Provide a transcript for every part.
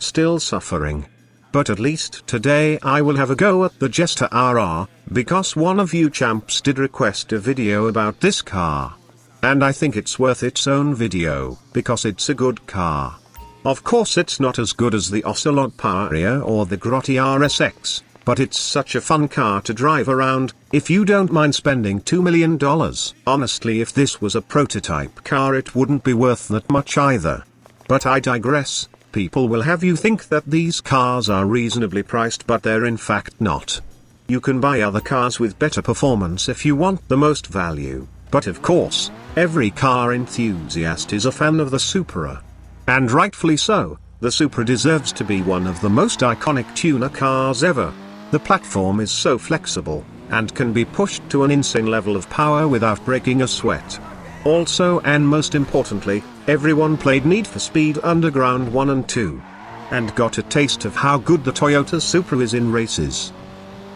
still suffering. But at least today I will have a go at the Jester RR, because one of you champs did request a video about this car. And I think it's worth its own video, because it's a good car. Of course it's not as good as the Ocelot Paria or the Grotti RSX, but it's such a fun car to drive around, if you don't mind spending $2 million. Honestly, if this was a prototype car it wouldn't be worth that much either. But I digress. People will have you think that these cars are reasonably priced, but they're in fact not. You can buy other cars with better performance if you want the most value, but of course, every car enthusiast is a fan of the Supra. And rightfully so. The Supra deserves to be one of the most iconic tuner cars ever. The platform is so flexible, and can be pushed to an insane level of power without breaking a sweat. Also, and most importantly, everyone played Need for Speed Underground 1 and 2. And got a taste of how good the Toyota Supra is in races.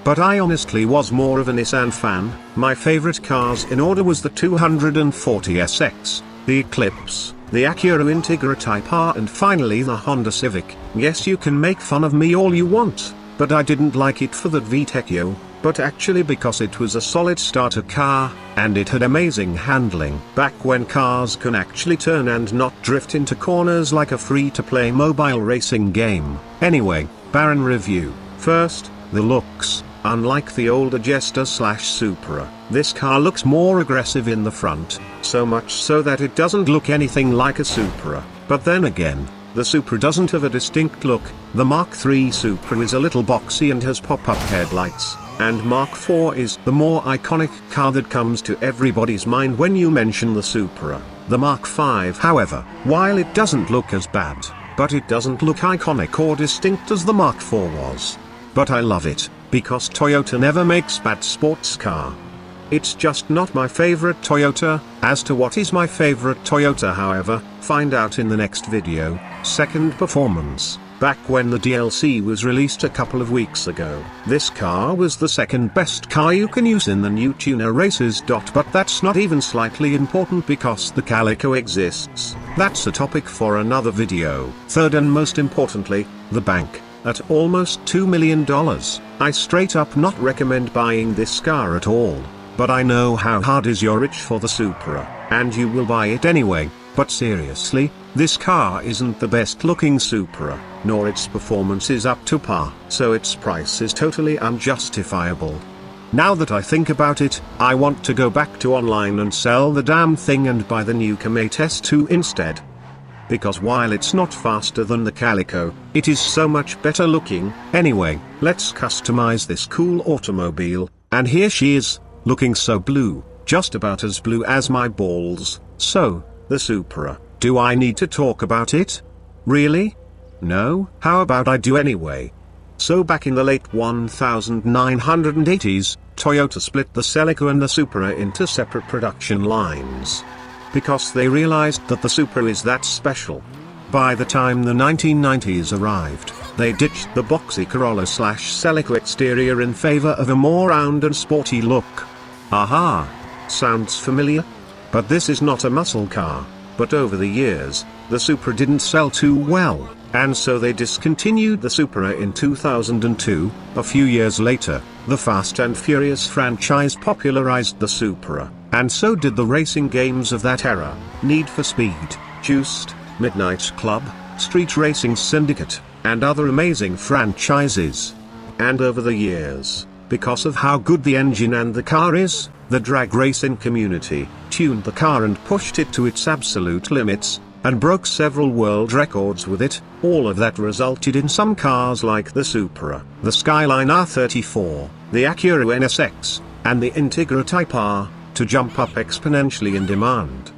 But I honestly was more of a Nissan fan. My favorite cars in order was the 240 SX, the Eclipse, the Acura Integra Type R, and finally the Honda Civic. Yes, you can make fun of me all you want, but I didn't like it for that VTEC, but actually because it was a solid starter car, and it had amazing handling. Back when cars can actually turn and not drift into corners like a free-to-play mobile racing game. Anyway, Baron review. First, the looks. Unlike the older Jester/Supra, this car looks more aggressive in the front, so much so that it doesn't look anything like a Supra. But then again, the Supra doesn't have a distinct look. The Mark III Supra is a little boxy and has pop-up headlights, and Mark IV is the more iconic car that comes to everybody's mind when you mention the Supra. The Mark V, however, while it doesn't look as bad, but it doesn't look iconic or distinct as the Mark IV was. But I love it, because Toyota never makes bad sports car. It's just not my favorite Toyota. As to what is my favorite Toyota, however, find out in the next video. Second, performance. Back when the DLC was released a couple of weeks ago, this car was the second best car you can use in the new tuner races. But that's not even slightly important because the Calico exists. That's a topic for another video. Third, and most importantly, the bank. At almost $2 million, I straight up not recommend buying this car at all. But I know how hard is your rich for the Supra, and you will buy it anyway. But seriously, this car isn't the best looking Supra, nor its performance is up to par, so its price is totally unjustifiable. Now that I think about it, I want to go back to online and sell the damn thing and buy the new Comet S2 instead. Because while it's not faster than the Calico, it is so much better looking. Anyway, let's customize this cool automobile, and here she is, looking so blue, just about as blue as my balls. So, the Supra. Do I need to talk about it? Really? No? How about I do anyway? So back in the late 1980s, Toyota split the Calico and the Supra into separate production lines. Because they realized that the Supra is that special. By the time the 1990s arrived, they ditched the boxy Corolla/Calico exterior in favor of a more round and sporty look. Aha! Sounds familiar? But this is not a muscle car. But over the years, the Supra didn't sell too well, and so they discontinued the Supra in 2002. A few years later, the Fast and Furious franchise popularized the Supra, and so did the racing games of that era: Need for Speed, Juiced, Midnight Club, Street Racing Syndicate, and other amazing franchises. And over the years, because of how good the engine and the car is, the drag racing community tuned the car and pushed it to its absolute limits, and broke several world records with it. All of that resulted in some cars like the Supra, the Skyline R34, the Acura NSX, and the Integra Type R, to jump up exponentially in demand.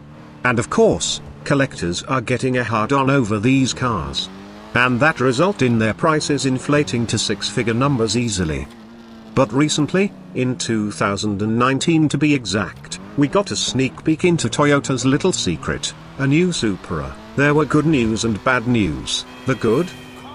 And of course, collectors are getting a hard-on over these cars. And that resulted in their prices inflating to six-figure numbers easily. But recently, in 2019 to be exact, we got a sneak peek into Toyota's little secret, a new Supra. There were good news and bad news. The good?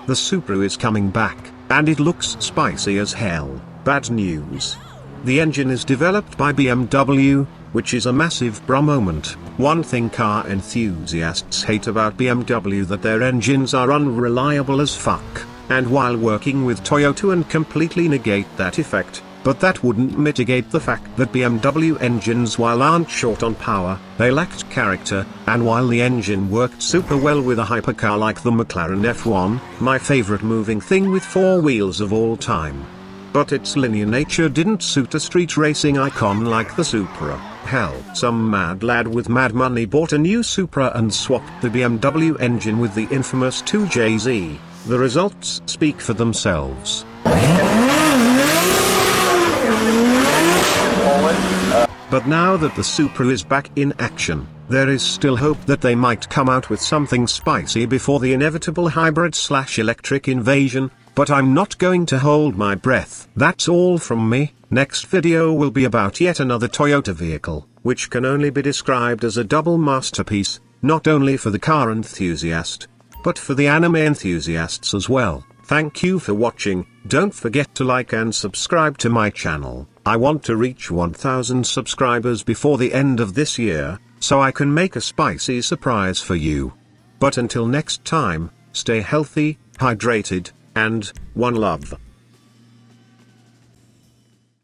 The Supra is coming back, and it looks spicy as hell. Bad news. The engine is developed by BMW, which is a massive bra moment. One thing car enthusiasts hate about BMW that their engines are unreliable as fuck, and while working with Toyota and completely negate that effect, but that wouldn't mitigate the fact that BMW engines, while aren't short on power, they lacked character, and while the engine worked super well with a hypercar like the McLaren F1, my favorite moving thing with four wheels of all time. But its linear nature didn't suit a street racing icon like the Supra. Hell, some mad lad with mad money bought a new Supra and swapped the BMW engine with the infamous 2JZ. The results speak for themselves. But now that the Supra is back in action, there is still hope that they might come out with something spicy before the inevitable hybrid/electric invasion, but I'm not going to hold my breath. That's all from me. Next video will be about yet another Toyota vehicle, which can only be described as a double masterpiece, not only for the car enthusiast, but for the anime enthusiasts as well. Thank you for watching. Don't forget to like and subscribe to my channel. I want to reach 1000 subscribers before the end of this year, so I can make a spicy surprise for you. But until next time, stay healthy, hydrated, and one love.